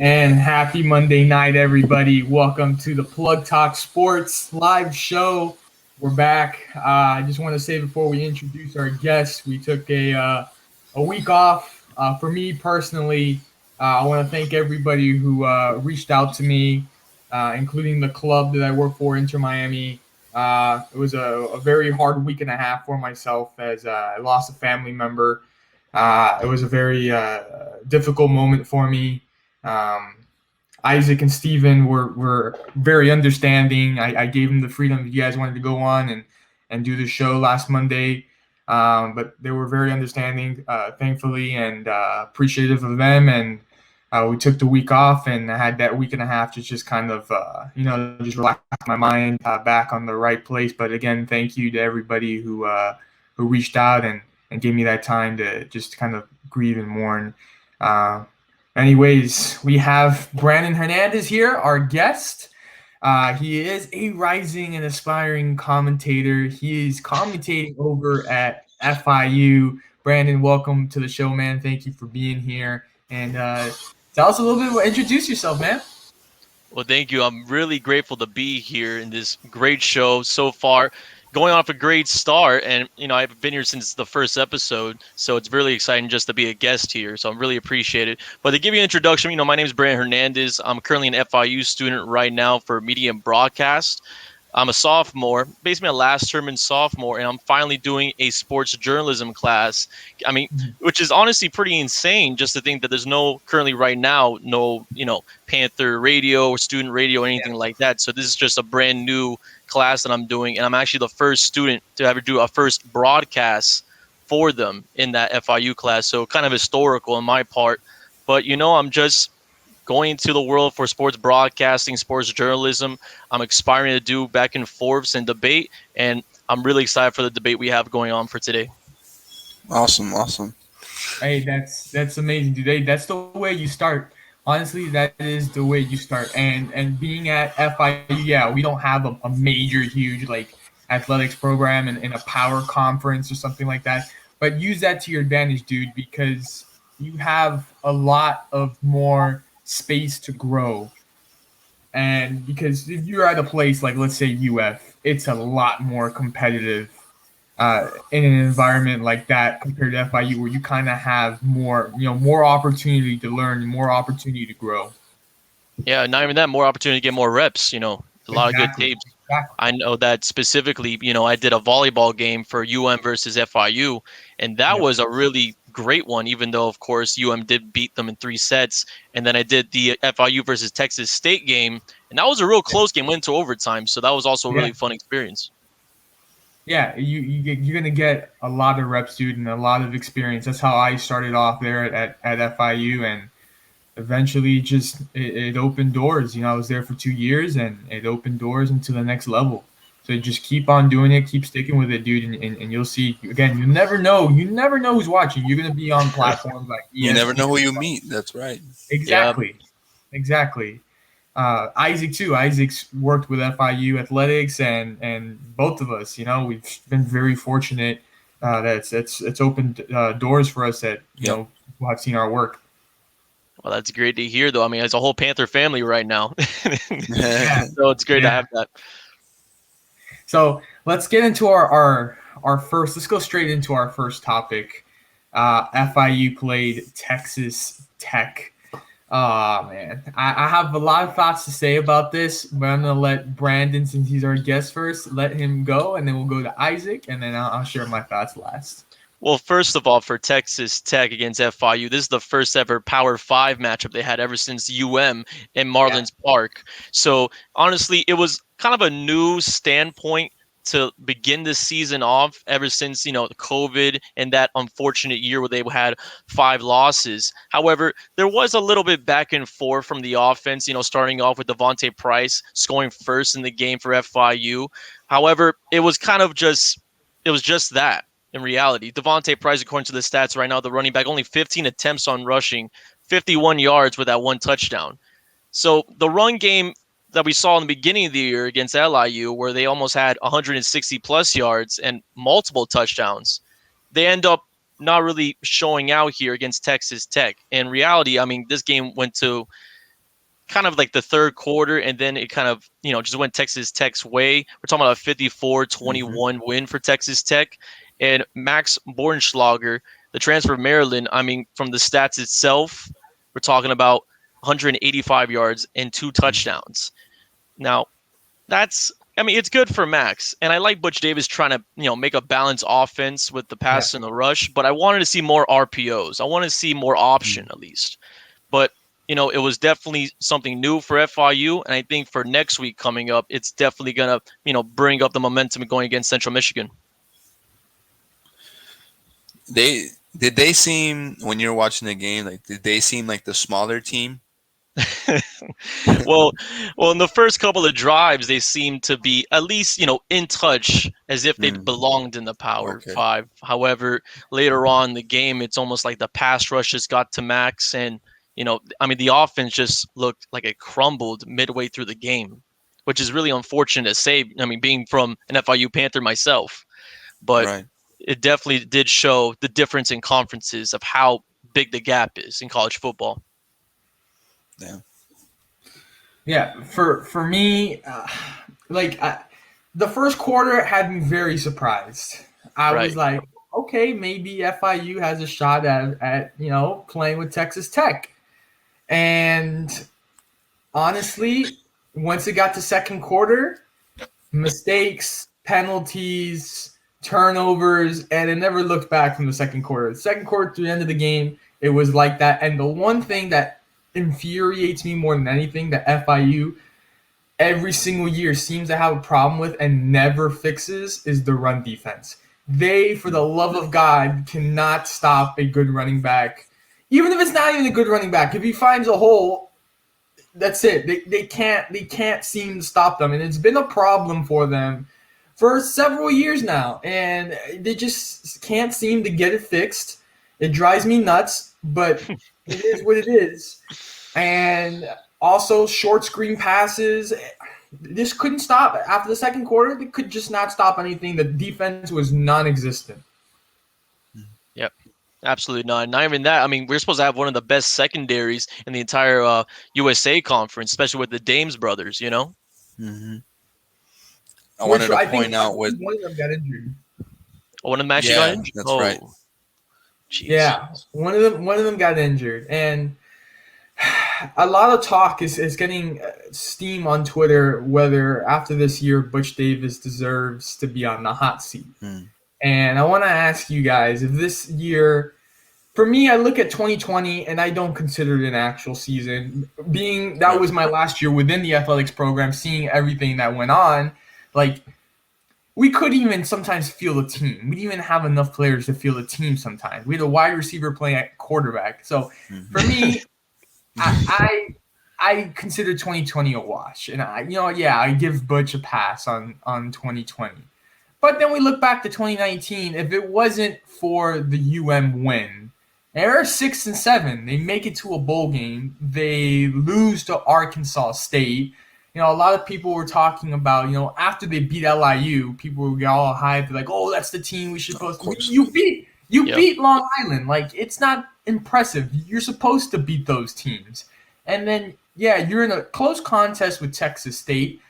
And happy Monday night, everybody. Welcome to the Plug Talk Sports live show. We're back. I just want to say before we introduce our guests, we took a week off. For me personally, I want to thank everybody who reached out to me, including the club that I work for, Inter Miami. It was a very hard week and a half for myself as I lost a family member. It was a very difficult moment for me. Um, Isaac and Steven were very understanding. I gave them the freedom that you guys wanted to go on and do the show last Monday. But they were very understanding, thankfully, and appreciative of them. And we took the week off, and I had that week and a half to just kind of, just relax my mind back on the right place. But again, thank you to everybody who reached out and gave me that time to just kind of grieve and mourn. Anyways, we have Brandon Hernandez here, our guest. He is a rising and aspiring commentator. He is commentating over at FIU. Brandon, welcome to the show, man. Thank you for being here. And tell us a little bit, introduce yourself, man. Well, thank you. I'm really grateful to be here in this great show so far. Going off a great start, and I've been here since the first episode, so it's really exciting just to be a guest here. So I'm really appreciate it. But to give you an introduction, my name is Brandon Hernandez. I'm currently an FIU student right now for media and broadcast. I'm a sophomore, basically my last term in sophomore, and I'm finally doing a sports journalism class. I mean, which is honestly pretty insane just to think that there's currently right now, no Panther radio or student radio or anything like that. So this is just a brand new class that I'm doing, and I'm actually the first student to ever do a first broadcast for them in that FIU class. So kind of historical on my part, but I'm just going into the world for sports broadcasting, sports journalism. I'm aspiring to do back and forths and debate, and I'm really excited for the debate we have going on for today. Awesome. Hey, that's amazing, dude. Hey, that's the way you start. Honestly, that is the way you start. And being at FIU, yeah, we don't have a major, huge athletics program and a power conference or something like that. But use that to your advantage, dude, because you have a lot of more space to grow. And because if you're at a place like, let's say, UF, it's a lot more competitive in an environment like that compared to FIU, where you kind of have more opportunity to learn, more opportunity to grow. Yeah, not even that, more opportunity to get more reps, a lot of good tapes. Exactly. I know that specifically, I did a volleyball game for UM versus FIU, and that was a really great one, even though, of course, UM did beat them in 3 sets. And then I did the FIU versus Texas State game, and that was a real close game, went to overtime. So that was also a really fun experience. Yeah, you're going to get a lot of reps, dude, and a lot of experience. That's how I started off there at FIU, and eventually just it opened doors. I was there for 2 years, and it opened doors into the next level. So just keep on doing it, keep sticking with it, dude, and you'll see. Again, you never know who's watching. You're going to be on platforms like ESPN. You never know who you meet. That's right. Exactly. Isaac too. Isaac's worked with FIU athletics, and both of us, we've been very fortunate that it's opened doors for us that who have seen our work. Well, that's great to hear, though. I mean, it's a whole Panther family right now, so it's great to have that. So let's get into our first. Let's go straight into our first topic. FIU played Texas Tech. Oh, man. I have a lot of thoughts to say about this, but I'm going to let Brandon, since he's our guest first, let him go, and then we'll go to Isaac, and then I'll share my thoughts last. Well, first of all, for Texas Tech against FIU, this is the first ever Power 5 matchup they had ever since UM in Marlins Park. So, honestly, it was kind of a new standpoint to begin this season off ever since, COVID and that unfortunate year where they had 5 losses. However, there was a little bit back and forth from the offense, starting off with Devontae Price scoring first in the game for FIU. However, it was just that. In reality, Devontae Price, according to the stats right now, the running back, only 15 attempts on rushing, 51 yards with that 1 touchdown. So the run game that we saw in the beginning of the year against LIU, where they almost had 160 plus yards and multiple touchdowns, they end up not really showing out here against Texas Tech. In reality, I mean, this game went to kind of like the third quarter, and then it kind of, just went Texas Tech's way. We're talking about a 54-21 win for Texas Tech. And Max Bornschlager, the transfer of Maryland, I mean, from the stats itself, we're talking about 185 yards and 2 touchdowns. Now, it's good for Max. And I like Butch Davis trying to, make a balanced offense with the pass and the rush, but I wanted to see more RPOs. I want to see more option at least. But it was definitely something new for FIU, and I think for next week coming up, it's definitely gonna, bring up the momentum going against Central Michigan. Did they seem, when you're watching the game, like did they seem like the smaller team? well, in the first couple of drives, they seemed to be at least, in touch as if they belonged in the Power Five. However, later on in the game, it's almost like the pass rush just got to Max, and the offense just looked like it crumbled midway through the game, which is really unfortunate to say. Being from an FIU Panther myself, but it definitely did show the difference in conferences of how big the gap is in college football. Yeah, for me, the first quarter had me very surprised. I was like, okay, maybe FIU has a shot at playing with Texas Tech. And honestly, once it got to second quarter, mistakes, penalties, turnovers, and it never looked back from the second quarter. The second quarter to the end of the game, it was like that. And the one thing that infuriates me more than anything that FIU every single year seems to have a problem with and never fixes is the run defense. They, for the love of God, cannot stop a good running back. Even if it's not even a good running back, if he finds a hole, that's it. They can't seem to stop them. And it's been a problem for them for several years now. And they just can't seem to get it fixed. It drives me nuts, but it is what it is. And also short screen passes. This couldn't stop. After the second quarter, they could just not stop anything. The defense was non-existent. Yep. Absolutely not. Not even that. We're supposed to have one of the best secondaries in the entire USA conference, especially with the Dames brothers, Mm-hmm. I wanted to point out one of them got injured. One of them actually got injured? That's right. Geez. Yeah, one of them got injured. And a lot of talk is getting steam on Twitter whether after this year Butch Davis deserves to be on the hot seat. And I want to ask you guys if this year, for me, I look at 2020 and I don't consider it an actual season. Being that was my last year within the athletics program, seeing everything that went on, like we couldn't even sometimes feel the team. We didn't even have enough players to feel the team sometimes. We had a wide receiver playing at quarterback. So for me, I consider 2020 a wash, and I give Butch a pass on 2020. But then we look back to 2019. If it wasn't for the win, they're 6-7. They make it to a bowl game. They lose to Arkansas State. A lot of people were talking about, after they beat LIU, people would get all hyped, like, oh, that's the team we should post. You beat Long Island. Like, it's not impressive. You're supposed to beat those teams. And then, you're in a close contest with Texas State,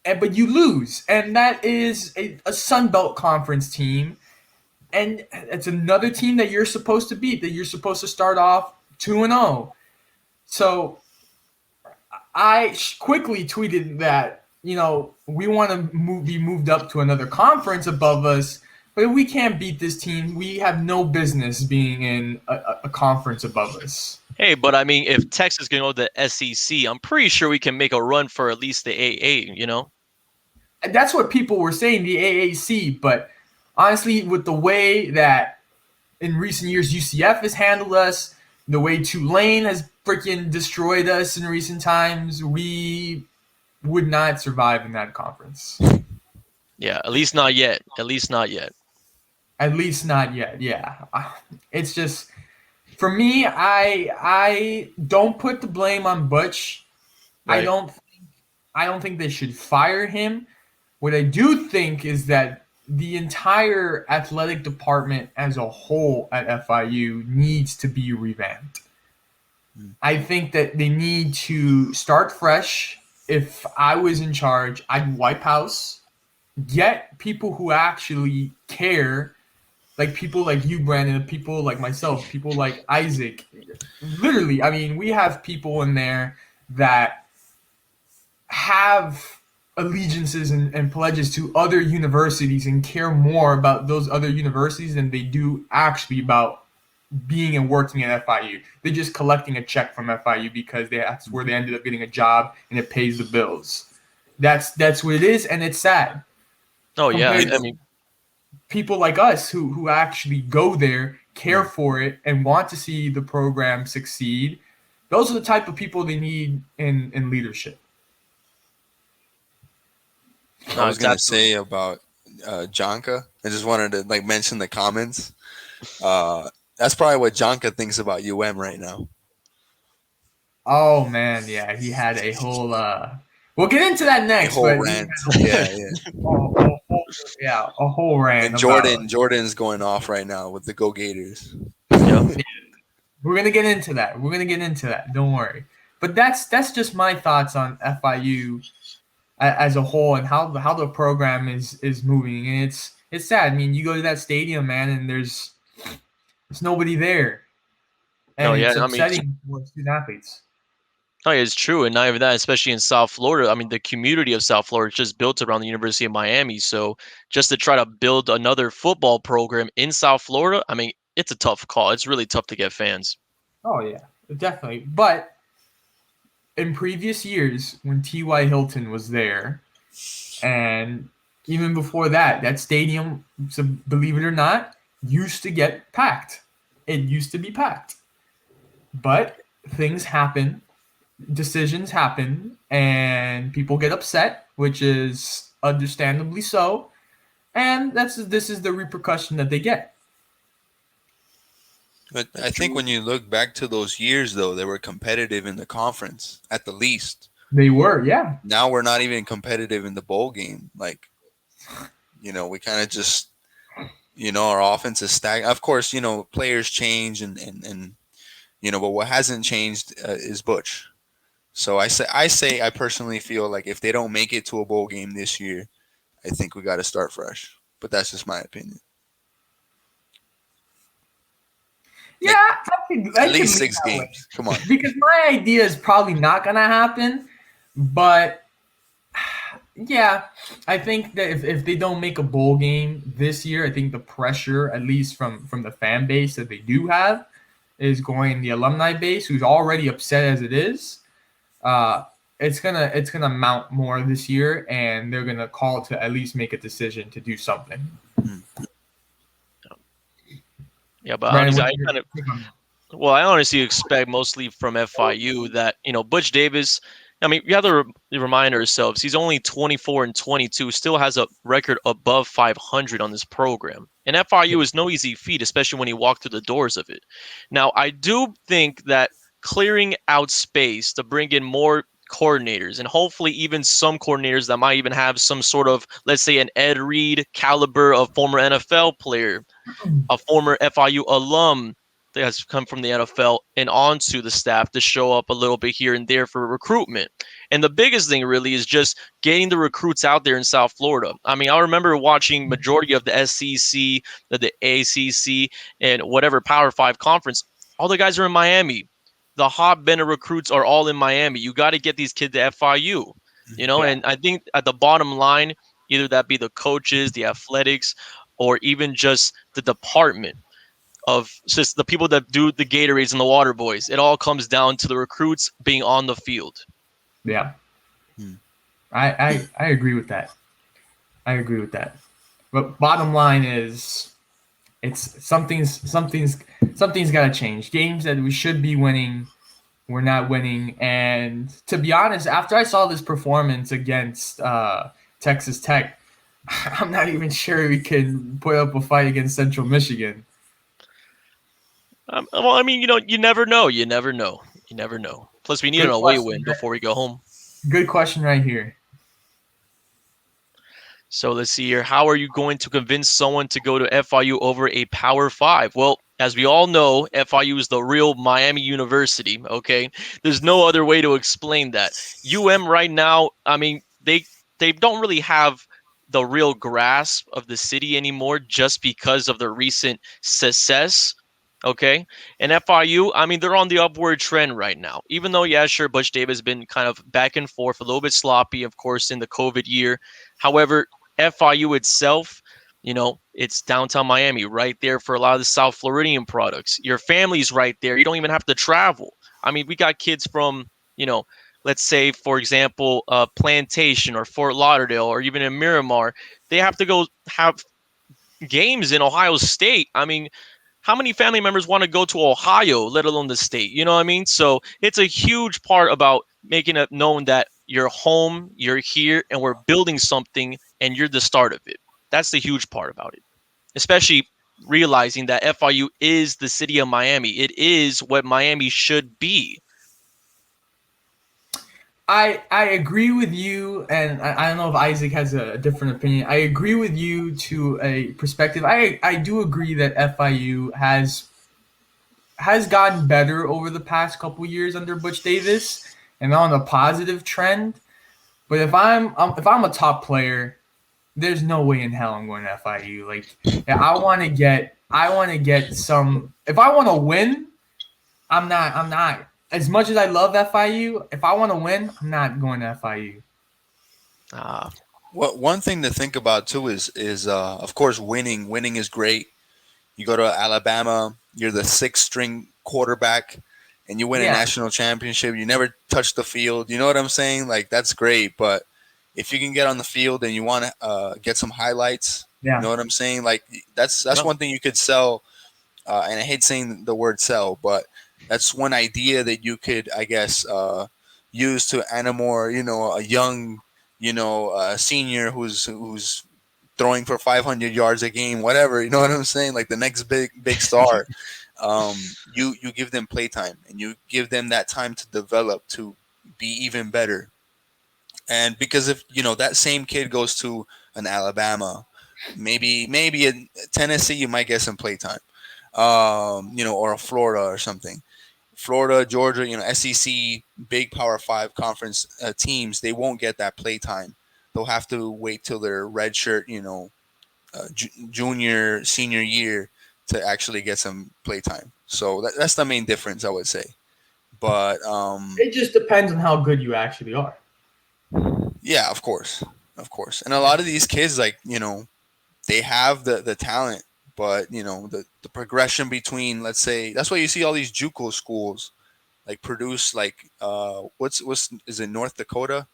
but you lose. And that is a Sun Belt Conference team. And it's another team that you're supposed to beat, that you're supposed to start off 2-0. So I quickly tweeted that, we want to be moved up to another conference above us, but if we can't beat this team, we have no business being in a conference above us. Hey, but if Texas can go to the SEC, I'm pretty sure we can make a run for at least the AA, That's what people were saying, the AAC, but honestly, with the way that in recent years UCF has handled us, the way Tulane has freaking destroyed us in recent times, we would not survive in that conference. Yeah, at least not yet. At least not yet. Yeah. It's just, for me, I don't put the blame on Butch. Right. I don't think they should fire him. What I do think is that the entire athletic department as a whole at FIU needs to be revamped. I think that they need to start fresh. If I was in charge, I'd wipe house, get people who actually care, like people like you, Brandon, people like myself, people like Isaac. Literally, I mean, we have people in there that have allegiances and pledges to other universities and care more about those other universities than they do actually about being and working at FIU. They're just collecting a check from FIU because that's where they ended up getting a job and it pays the bills. That's what it is, and it's sad Oh yeah, compared I to mean, people like us who actually go there, care for it, and want to see the program succeed. Those are the type of people they need in leadership. I no, was it's gonna absolutely. say about Jonka. I just wanted to like mention the comments. Uh, that's probably what Jonka thinks about UM right now. Oh man, yeah, he had a whole. We'll get into that A next, whole but he rant. had Yeah, yeah. a whole rant And about. Jordan's going off right now with the Go Gators. Yeah. We're gonna get into that. We're gonna get into that. Don't worry. But that's just my thoughts on FIU as a whole and how the program is moving. And it's sad. I mean, you go to that stadium, man, and there's nobody there, No, and yeah, it's I mean, upsetting for student athletes. no, it's true, and not even that, especially in South Florida. I mean, the community of South Florida is just built around the University of Miami. So just to try to build another football program in South Florida, I mean, it's a tough call. It's really tough to get fans. Oh yeah, definitely. But in previous years, when T.Y. Hilton was there, and even before that, that stadium, so believe it or not, used to get packed. It used to be packed. But things happen, decisions happen, and people get upset, which is understandably so. And this is the repercussion that they get. But That's I think true. when you look back to those years, though, they were competitive in the conference at the least. They were, yeah. Now we're not even competitive in the bowl game. Like, we kind of just, our offense is stagnant. Of course, players change and but what hasn't changed is Butch. So I personally feel like if they don't make it to a bowl game this year, I think we got to start fresh. But that's just my opinion. Yeah, Like I at could least lean six that way. games. Come on. Because my idea is probably not going to happen. But yeah, I think that if they don't make a bowl game this year, I think the pressure, at least from the fan base that they do have, is going the alumni base, who's already upset as it is. Uh, it's gonna mount more this year, and they're gonna call to at least make a decision to do something. Hmm. Yeah, but Brandon, honestly, what's I your kind of take on that? Well, I honestly expect mostly from FIU that, Butch Davis, I mean, we have to remind ourselves he's only 24 and 22, still has a record above 500 on this program. And FIU is no easy feat, especially when he walked through the doors of it. Now, I do think that clearing out space to bring in more coordinators and hopefully even some coordinators that might even have some sort of, let's say, an Ed Reed caliber of former NFL player, a former FIU alum that has come from the NFL and onto the staff to show up a little bit here and there for recruitment. And the biggest thing really is just getting the recruits out there in South Florida. I mean, I remember watching majority of the SEC, the ACC, and whatever Power 5 conference. All the guys are in Miami. The hotbed of recruits are all in Miami. You got to get these kids to FIU, Yeah, and I think at the bottom line, either that be the coaches, the athletics, or even just the department of just the people that do the Gatorades and the Water Boys. It all comes down to the recruits being on the field. yeah. Hmm. I agree with that. I agree with that. But bottom line is, it's something's got to change. Games that we should be winning, we're not winning. And to be honest, after I saw this performance against Texas Tech, I'm not even sure we can put up a fight against Central Michigan. Well, I mean, you never know. You never know. You never know. Plus, we need an Good away question. win before we go home. Good question right here. So let's see here. How are you going to convince someone to go to FIU over a Power 5? Well, As we all know, FIU is the real Miami University, okay? There's no other way to explain that. Right now, I mean, they don't really have the real grasp of the city anymore just because of the recent success, okay? And FIU, I mean, they're on the upward trend right now. Even though, yeah, sure, Butch Davis has been kind of back and forth, a little bit sloppy, of course, in the COVID year. However, FIU itself, it's downtown Miami, right there for a lot of the South Floridian products. Your family's right there. You don't even have to travel. I mean, we got kids from, let's say, for example, Plantation or Fort Lauderdale or even in Miramar. They have to go have games in Ohio State. I mean, how many family members want to go to Ohio, let alone the state? You know what I mean? So it's a huge part about making it known that you're home, you're here, and we're building something, and you're the start of it. That's the huge part about it, especially realizing that FIU is the city of Miami. It is what Miami should be. I agree with you, and I don't know if Isaac has a different opinion. I agree with you to a perspective. I do agree that FIU has gotten better over the past couple years under Butch Davis and on a positive trend. But if I'm a top player, there's no way in hell I'm going to FIU. Like, yeah, I want to get some. If I want to win, I'm not. As much as I love FIU, if I want to win, I'm not going to FIU. Uh, Well, one thing to think about too is of course winning. Winning is great. You go to Alabama, you're the sixth string quarterback, and you win a Yeah, national championship. You never touch the field. You know what I'm saying? Like that's great, but if you can get on the field and you want to get some highlights, you know yeah. what I'm saying? Like that's yeah. one thing you could sell. And I hate saying the word sell, but that's one idea that you could, I guess, use to animate, a young, senior who's throwing for 500 yards a game, whatever. You know what I'm saying? Like the next big star. You give them playtime and you give them that time to develop to be even better. And because if that same kid goes to an Alabama, maybe in Tennessee, you might get some playtime, or a Florida or something. Florida, Georgia, SEC, big Power Five conference teams, they won't get that play time. They'll have to wait till their red shirt, junior, senior year to actually get some play time. So that's the main difference, I would say. But It just depends on how good you actually are. yeah, of course, and a lot of these kids, like they have the talent, but the progression between, let's say, that's why you see all these JUCO schools like produce like what's is it North Dakota,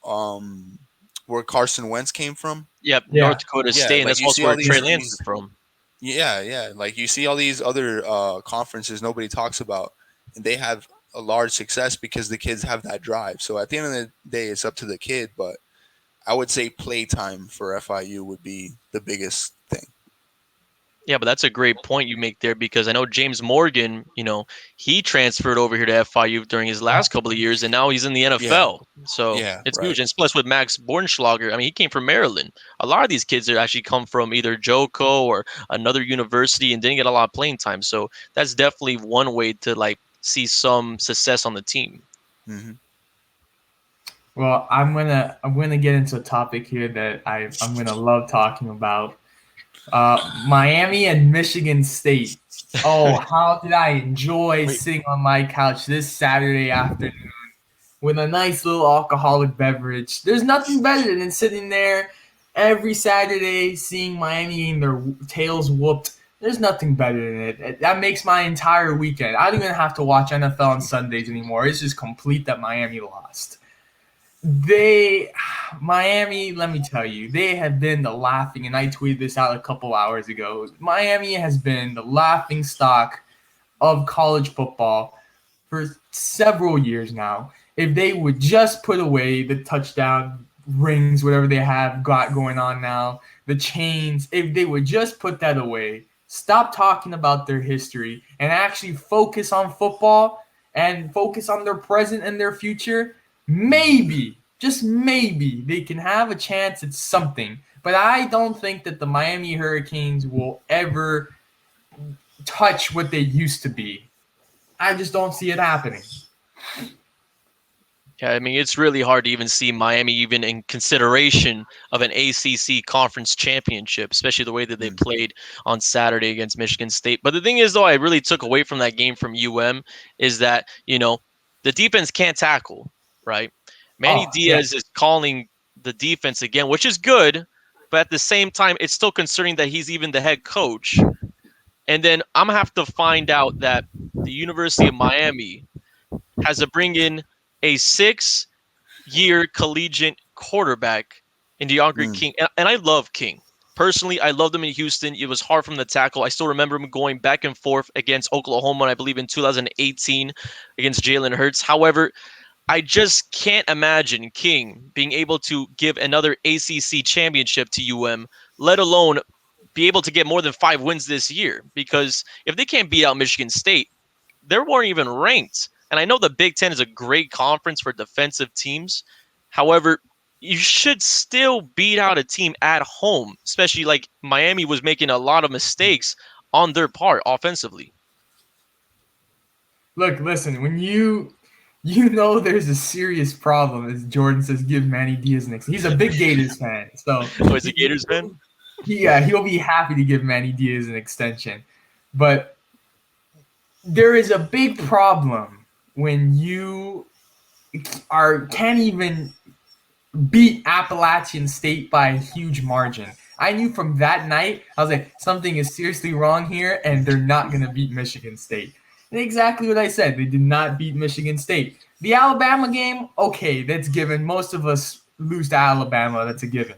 um, where Carson Wentz came from. Yep, North Yeah, Dakota Yeah, State, and like that's you also see where all Trey these Lance is these from. yeah, like you see all these other conferences nobody talks about, and they have a large success because the kids have that drive. So at the end of the day, it's up to the kid, but I would say playtime for FIU would be the biggest thing. Yeah, but that's a great point you make there because I know James Morgan, he transferred over here to FIU during his last couple of years, and now he's in the Yeah, NFL. So yeah, it's right. huge. And plus with Max Bornschlager, I mean, he came from Maryland. A lot of these kids are actually come from either JOCO or another university and didn't get a lot of playing time. So that's definitely one way to like see some success on the team. Hmm. Well, I'm gonna get into a topic here that I'm gonna love talking about. Miami and Michigan State. Oh, how did I enjoy Wait, sitting on my couch this Saturday afternoon with a nice little alcoholic beverage. There's nothing better than sitting there every Saturday seeing Miami getting their tails whooped. There's nothing better than it. That makes my entire weekend. I don't even have to watch NFL on Sundays anymore. It's just complete that Miami lost. They, Miami, let me tell you, they have been the laughing, and I tweeted this out a couple hours ago. Miami has been the laughing stock of college football for several years now. If they would just put away the touchdown rings, whatever they have got going on now, the chains, if they would just put that away, stop talking about their history and actually focus on football and focus on their present and their future, maybe, just maybe, they can have a chance at something. But I don't think that the Miami Hurricanes will ever touch what they used to be. I just don't see it happening. Yeah, I mean, it's really hard to even see Miami even in consideration of an ACC conference championship, especially the way that they Mm. played on Saturday against Michigan State. But the thing is, though, I really took away from that game from is that, the defense can't tackle, right? Manny Oh, yeah. Diaz is calling the defense again, which is good, but at the same time, it's still concerning that he's even the head coach. And then I'm going to have to find out that the University of Miami has to bring in a 6-year collegiate quarterback in DeAndre Mm. King. And I love King. Personally, I loved him in Houston. It was hard from the tackle. I still remember him going back and forth against Oklahoma, I believe in 2018 against Jalen Hurts. However, I just can't imagine King being able to give another ACC championship to let alone be able to get more than 5 wins this year. Because if they can't beat out Michigan State, they weren't even ranked. And I know the Big Ten is a great conference for defensive teams. However, you should still beat out a team at home, especially like Miami was making a lot of mistakes on their part offensively. Look, listen, when there's a serious problem, as Jordan says, give Manny Diaz an extension. He's a big Gators fan, so Oh, is it Gators, man? he'll be happy to give Manny Diaz an extension. But there is a big problem when you can't even beat Appalachian State by a huge margin. I knew from that night, I was like, something is seriously wrong here, and they're not going to beat Michigan State. And exactly what I said. They did not beat Michigan State. The Alabama game, okay, that's given. Most of us lose to Alabama. That's a given.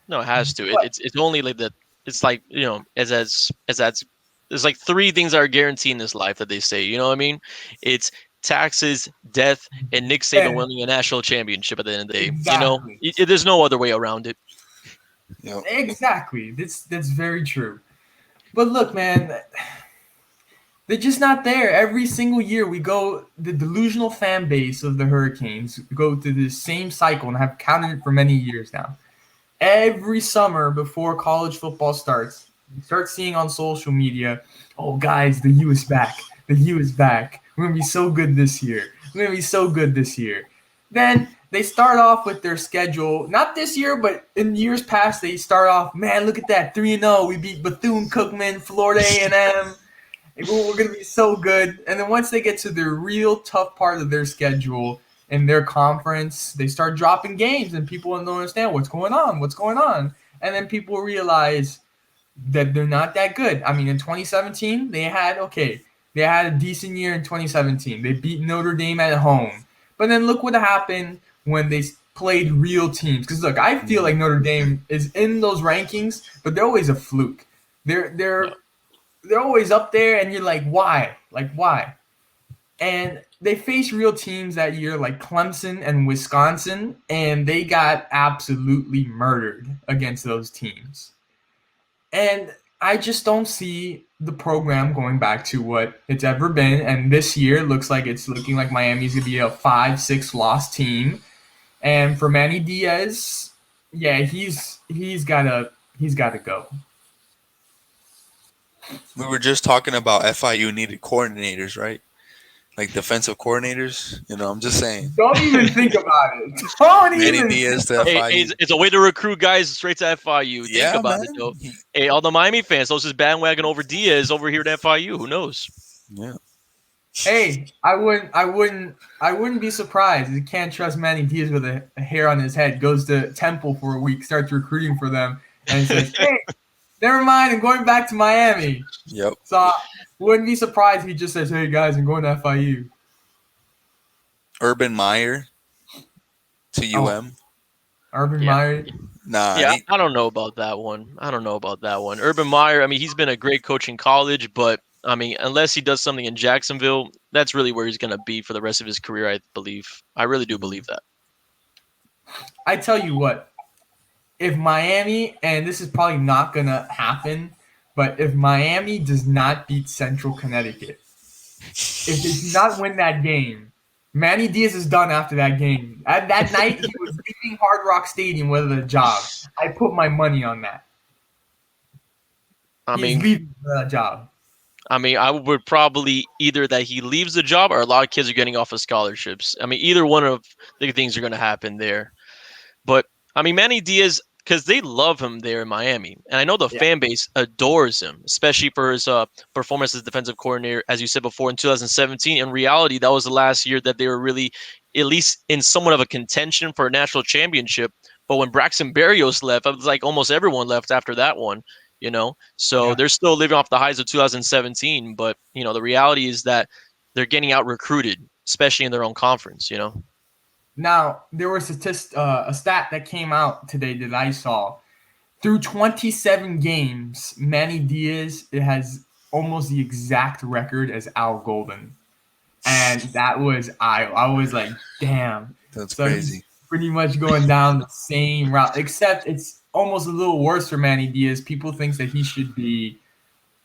No, it has to. But It's only like that. It's like as that's there's like three things that are guaranteed in this life that they say. You know what I mean? It's taxes, death, and Nick Saban and winning a national championship at the end of the day. exactly, There's no other way around it. Yep. exactly. That's very true. But look, man, they're just not there. Every single year we go, the delusional fan base of the Hurricanes go through the same cycle and have counted it for many years now. Every summer before college football starts, you start seeing on social media, oh, guys, the U is back. The U is back. We're going to be so good this year. We're going to be so good this year. Then they start off with their schedule, not this year, but in years past, they start off, man, look at that, 3-0. We beat Bethune-Cookman, Florida A&M. We're going to be so good. And then once they get to the real tough part of their schedule in their conference, they start dropping games and people don't understand what's going on. And then people realize that they're not that good. I mean, in 2017, they had a decent year in 2017. They beat Notre Dame at home. But then look what happened when they played real teams. Because look, I feel like Notre Dame is in those rankings, but they're always a fluke. They're Yeah. they're they're always up there, and you're like, why? Like, why? And they faced real teams that year, like Clemson and Wisconsin, and they got absolutely murdered against those teams. And I just don't see the program going back to what it's ever been. And this year looks like it's looking like Miami's gonna be a 5-6 loss team. And for Manny Diaz, yeah, he's gotta go. We were just talking about FIU needed coordinators, right? Like defensive coordinators. I'm just saying. Don't even think about it. Don't Manny even Diaz think to about it. Hey, FIU. it's a way to recruit guys straight to FIU. Think Yeah, about it, man. though. Hey, all the Miami fans, those just bandwagon over Diaz over here at FIU. Who knows? Yeah. Hey, I wouldn't be surprised. You can't trust Manny Diaz with a hair on his head. Goes to Temple for a week, starts recruiting for them, and says, "Hey, never mind. I'm going back to Miami." Yep. So I wouldn't be surprised if he just says, "Hey guys, I'm going to FIU." Urban Meyer to Oh, UM. Urban Yeah. Meyer. Nah. Yeah, I don't know about that one. Urban Meyer, I mean, he's been a great coach in college, but I mean, unless he does something in Jacksonville, that's really where he's going to be for the rest of his career, I believe. I really do believe that. I tell you what, if Miami, and this is probably not gonna happen, but if Miami does not beat Central Connecticut, if they do not win that game, Manny Diaz is done after that game. At that night, he was leaving Hard Rock Stadium with a job. I put my money on that. I He's mean, leaving for that job. I mean, I would probably either that he leaves the job or a lot of kids are getting off of scholarships. I mean, either one of the things are going to happen there. But I mean, Manny Diaz, because they love him there in Miami, and I know the Yeah. fan base adores him, especially for his performance as defensive coordinator, as you said before in 2017. In reality, that was the last year that they were really, at least in somewhat of a contention for a national championship. But when Braxton Berrios left, it was like almost everyone left after that one. So Yeah. they're still living off the highs of 2017. But the reality is that they're getting out recruited, especially in their own conference. Now there was a stat that came out today that I saw. Through 27 games, Manny Diaz has almost the exact record as Al Golden, and that was I was like, damn. That's So he's crazy. pretty much going down the same route, except it's almost a little worse for Manny Diaz. People think that he should be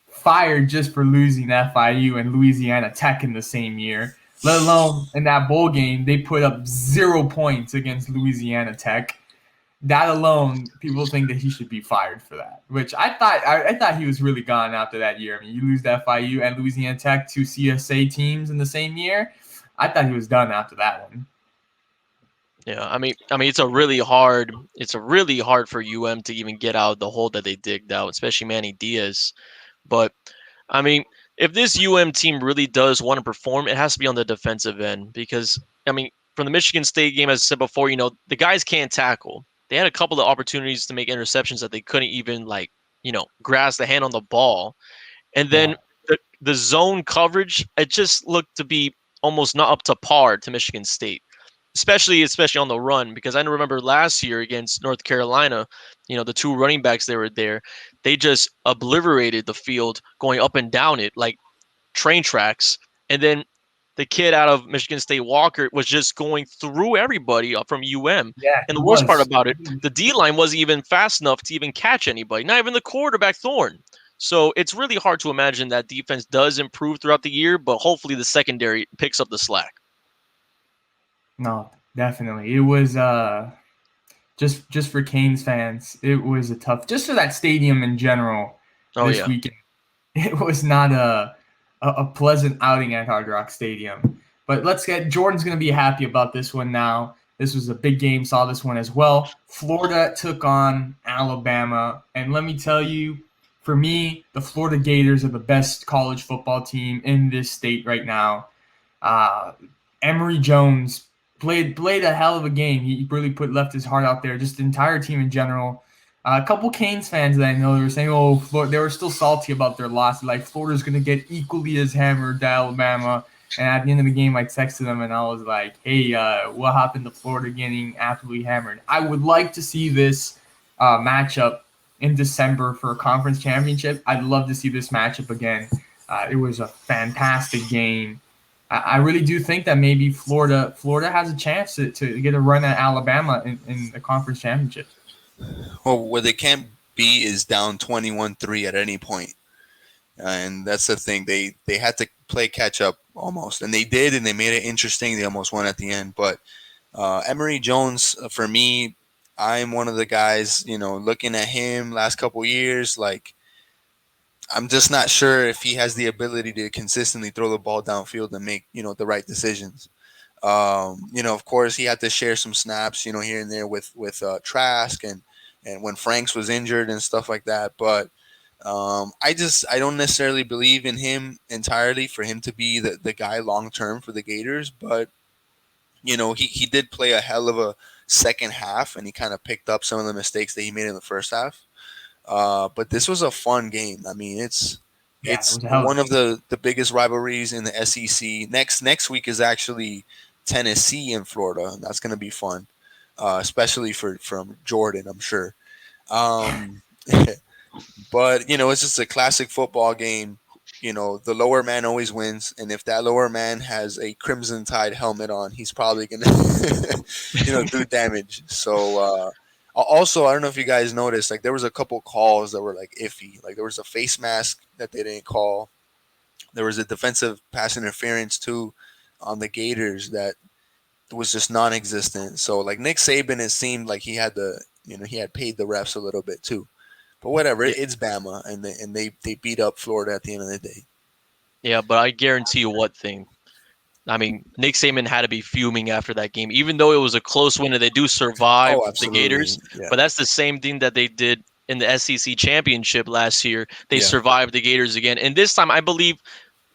fired just for losing FIU and Louisiana Tech in the same year. Let alone in that bowl game, they put up 0 points against Louisiana Tech. That alone, people think that he should be fired for that. Which I thought he was really gone after that year. I mean, you lose to FIU and Louisiana Tech, two CSA teams in the same year. I thought he was done after that one. Yeah, I mean, it's a really hard for UM to even get out of the hole that they digged out, especially Manny Diaz. But I mean, if this UM team really does want to perform, it has to be on the defensive end because I mean, from the Michigan State game, as I said before, the guys can't tackle. They had a couple of opportunities to make interceptions that they couldn't even grasp the hand on the ball. And Yeah, then the zone coverage, it just looked to be almost not up to par to Michigan State, especially on the run. Because I remember last year against North Carolina, the two running backs they were there, they just obliterated the field going up and down it like train tracks. And then the kid out of Michigan State, Walker, was just going through everybody up from UM. yeah, And he the worst part was. about it, the D line wasn't even fast enough to even catch anybody, not even the quarterback Thorne. So it's really hard to imagine that defense does improve throughout the year, but hopefully the secondary picks up the slack. No, definitely. It was just for Canes fans. It was a tough, just for that stadium in general. Oh This yeah. weekend, it was not a pleasant outing at Hard Rock Stadium. But Jordan's going to be happy about this one now. This was a big game, saw this one as well. Florida took on Alabama. And let me tell you, for me, the Florida Gators are the best college football team in this state right now. Uh, Emory Jones played a hell of a game. He really left his heart out there. Just the entire team in general. A couple Canes fans that I know they were saying, "Oh, Florida," they were still salty about their loss. Like Florida's going to get equally as hammered to Alabama. And at the end of the game, I texted them and I was like, "Hey, what happened to Florida getting absolutely hammered?" I would like to see this matchup in December for a conference championship. I'd love to see this matchup again. It was a fantastic game. I really do think that maybe Florida has a chance to get a run at Alabama in the conference championship. Well, what they can't be is down 21-3 at any point. And that's the thing. They had to play catch up almost, and they did, and they made it interesting. They almost won at the end. But Emory Jones, for me, I'm one of the guys. Looking at him last couple years, like I'm just not sure if he has the ability to consistently throw the ball downfield and make the right decisions. Of course, he had to share some snaps, here and there with Trask and when Franks was injured and stuff like that. But I don't necessarily believe in him entirely for him to be the guy long term for the Gators. But he did play a hell of a second half, and he kind of picked up some of the mistakes that he made in the first half. But this was a fun game. I mean, it's Yeah, it was a hell of one a of the biggest rivalries in the SEC. Next week is actually Tennessee and Florida. And that's going to be fun, especially from Jordan, I'm sure. Um, but it's just a classic football game. The lower man always wins, and if that lower man has a Crimson Tide helmet on, he's probably gonna do damage. So also, I don't know if you guys noticed, like there was a couple calls that were like iffy. Like there was a face mask that they didn't call. There was a defensive pass interference too on the Gators that was just non-existent. So like Nick Saban, it seemed like he had he had paid the refs a little bit too. But whatever, Yeah. it's Bama, and they beat up Florida at the end of the day. Yeah, but I guarantee you one thing. I mean, Nick Saban had to be fuming after that game, even though it was a close win and they do survive Oh, the Gators. absolutely. Yeah. But that's the same thing that they did in the SEC championship last year. They Yeah. survived the Gators again. And this time, I believe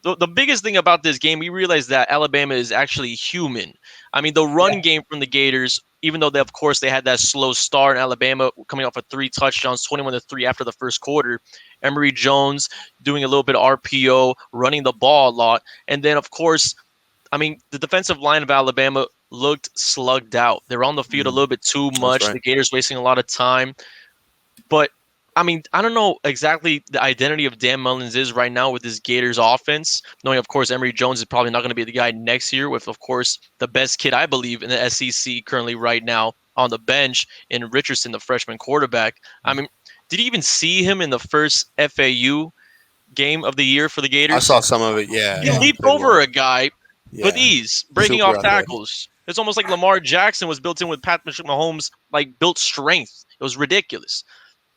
the biggest thing about this game, we realized that Alabama is actually human. I mean, the Yeah. run game from the Gators, even though of course they had that slow start in Alabama coming off of 3 touchdowns, 21-3 after the first quarter. Emory Jones doing a little bit of RPO, running the ball a lot. And then, of course, I mean, the defensive line of Alabama looked slugged out. They were on the field a Mm, little bit too that's much. right. The Gators wasting a lot of time. But I mean, I don't know exactly the identity of Dan Mullins is right now with this Gators offense. Knowing, of course, Emory Jones is probably not going to be the guy next year, with, of course, the best kid I believe in the SEC currently right now on the bench in Richardson, the freshman quarterback. I mean, did you even see him in the first FAU game of the year for the I Gators? saw some of it. Yeah, He Yeah. he leaped played over well. a guy with Yeah, ease, breaking super off athletic. tackles. It's almost like Lamar Jackson was built in with Patrick Mahomes, like built strength. It was ridiculous.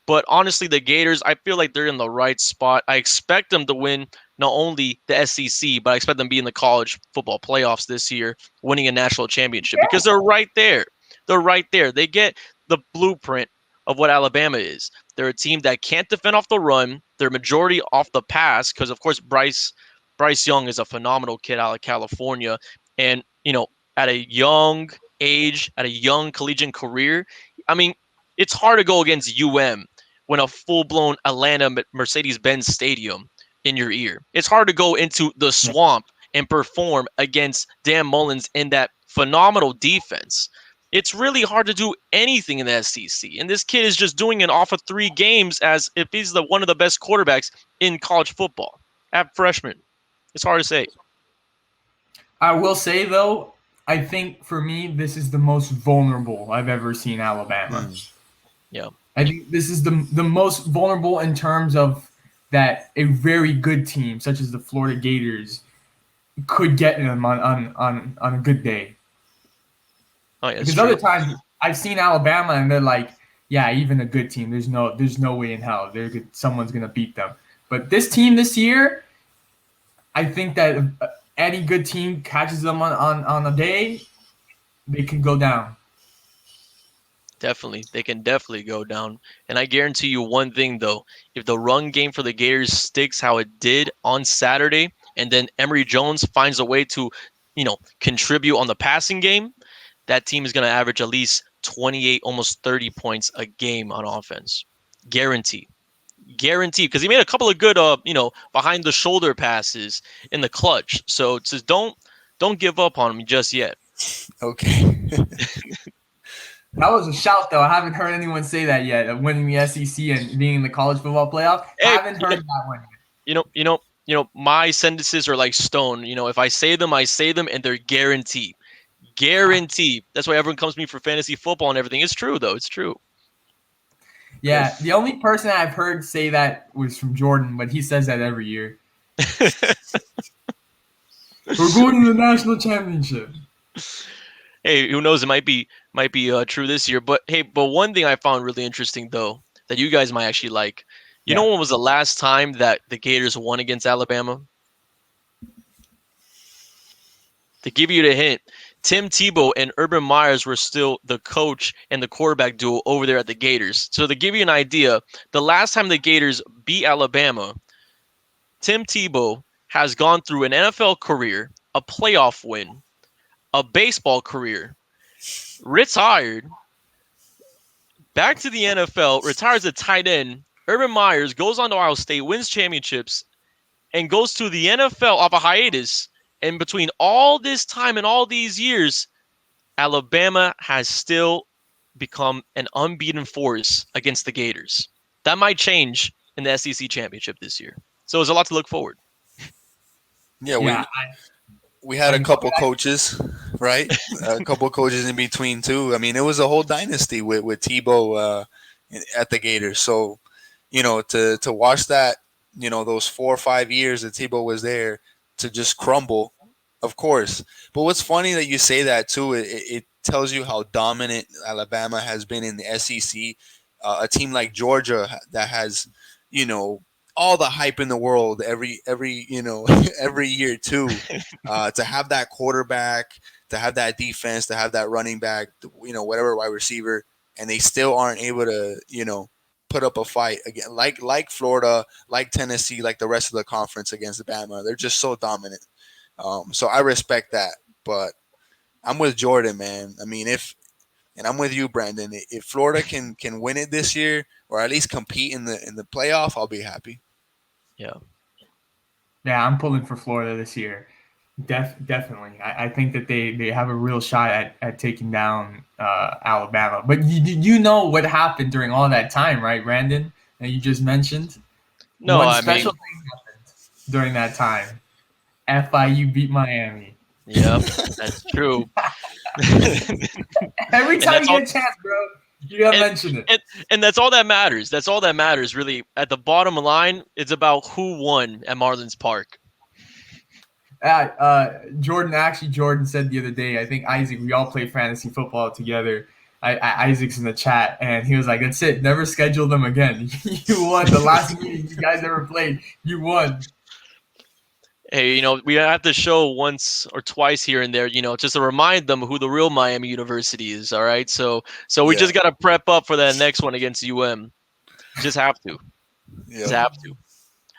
But honestly, the Gators, I feel like they're in the right spot. I expect them to win not only the SEC, but I expect them to be in the college football playoffs this year, winning a national championship because they're right there. They're right there. They get the blueprint of what Alabama is. They're a team that can't defend off the run. They're majority off the pass because, of course, Bryce Young is a phenomenal kid out of California, and at a young age, at a young collegiate career, I mean, it's hard to go against UM when a full-blown Atlanta Mercedes-Benz Stadium in your ear. It's hard to go into the swamp and perform against Dan Mullins in that phenomenal defense. It's really hard to do anything in the SEC. And this kid is just doing it off of 3 games as if he's one of the best quarterbacks in college football at freshman. It's hard to say. I will say though, I think for me this is the most vulnerable I've ever seen Alabama. Mm. Yeah. I think this is the most vulnerable in terms of that a very good team such as the Florida Gators could get them on a good day. Oh, yeah, it's Because other true. times I've seen Alabama and they're like, yeah, even a good team, there's no way in hell someone's gonna beat them. But this team this year, I think that if any good team catches them on a day, they can go down. Definitely. They can definitely go down. And I guarantee you one thing, though. If the run game for the Gators sticks how it did on Saturday, and then Emory Jones finds a way to, contribute on the passing game, that team is going to average at least 28, almost 30 points a game on offense. Guarantee. Guarantee. Because he made a couple of good, behind the shoulder passes in the clutch. So just don't give up on him just yet. Okay. That was a shout, though. I haven't heard anyone say that yet. Of winning the SEC and being in the college football playoff, Hey, haven't heard that one yet. my sentences are like stone. If I say them, I say them, and they're guaranteed. Guaranteed. That's why everyone comes to me for fantasy football and everything. It's true, though. It's true. Yeah, the only person I've heard say that was from Jordan, but he says that every year. We're going to the national championship. Hey, who knows? It might be true this year. But hey, one thing I found really interesting though that you guys might actually like. You know Yeah. when was the last time that the Gators won against Alabama? To give you the hint, Tim Tebow and Urban Myers were still the coach and the quarterback duo over there at the Gators. So to give you an idea, the last time the Gators beat Alabama, Tim Tebow has gone through an NFL career, a playoff win, a baseball career, retired, back to the NFL, retires a tight end. Urban Myers goes on to Ohio State, wins championships, and goes to the NFL off a hiatus. And between all this time and all these years, Alabama has still become an unbeaten force against the Gators. That might change in the SEC championship this year. So there's a lot to look forward. Yeah, Yeah, we had I a know couple that. coaches, right? A couple coaches in between too. I mean, it was a whole dynasty with Tebow at the Gators. So, to watch that, those 4 or 5 years that Tebow was there to just crumble, of course. But what's funny that you say that too. It tells you how dominant Alabama has been in the SEC. A team like Georgia that has, you know, all the hype in the world every every year too. To have that quarterback, to have that defense, to have that running back, whatever wide receiver, and they still aren't able to put up a fight again, like Florida, like Tennessee, like the rest of the conference against Bama. They're just so dominant. So I respect that, but I'm with Jordan, man. I mean, and I'm with you, Brandon. If Florida can win it this year, or at least compete in the playoff, I'll be happy. Yeah. Yeah, I'm pulling for Florida this year. Definitely. I think that they have a real shot at taking down Alabama. But you know what happened during all that time, right, Brandon? That you just mentioned? No, One I special mean, thing happened during that time. FIU beat Miami. yep, that's true. Every And time that's you all. get a chance, bro, you gotta And, mention it. and that's all that matters. That's all that matters, really. At the bottom line, it's about who won at Marlins Park. Jordan said the other day, I think Isaac, we all play fantasy football together. Isaac's in the chat, and he was like, "That's it. Never schedule them again. You won the last meeting you guys ever played. You won." Hey, we have to show once or twice here and there, just to remind them who the real Miami University is. All right, so we Yeah, just gotta prep up for that next one against UM. Just have to, just yeah. have to.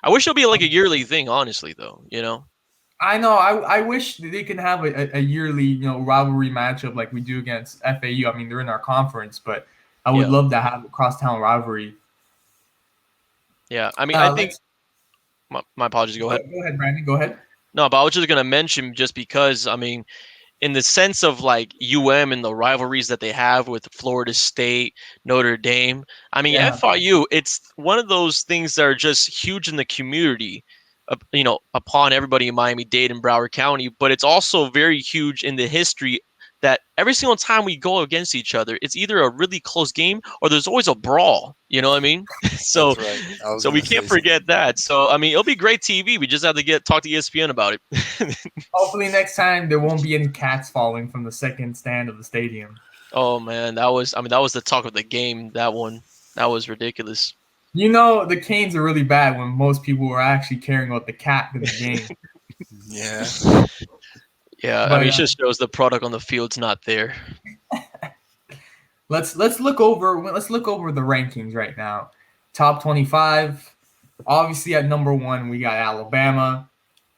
I wish it'll be like a yearly thing, honestly, though. I know. I wish they can have a yearly rivalry matchup like we do against FAU. I mean, they're in our conference, but I would Yeah, love to have a crosstown rivalry. yeah. I mean, I think Let's my apologies. Go ahead. go ahead, Brandon. Go ahead. No, but I was just gonna mention just because I mean, in the sense of like UM and the rivalries that they have with Florida State, Notre Dame. I mean, Yeah. FIU, it's one of those things that are just huge in the community, upon everybody in Miami-Dade and Broward County, but it's also very huge in the history that every single time we go against each other, it's either a really close game or there's always a brawl. You know what I mean? so That's right. I was so we gonna can't say something. forget that. So I mean, it'll be great TV. We just have to talk to ESPN about it. Hopefully next time there won't be any cats falling from the second stand of the stadium. Oh man, that was the talk of the game. That one, that was ridiculous. The Canes are really bad when most people were actually caring about the cat in the game. Yeah. Yeah, I But mean, it just shows the product on the field's not there. let's look over the rankings right now. Top 25. Obviously at number 1 we got Alabama.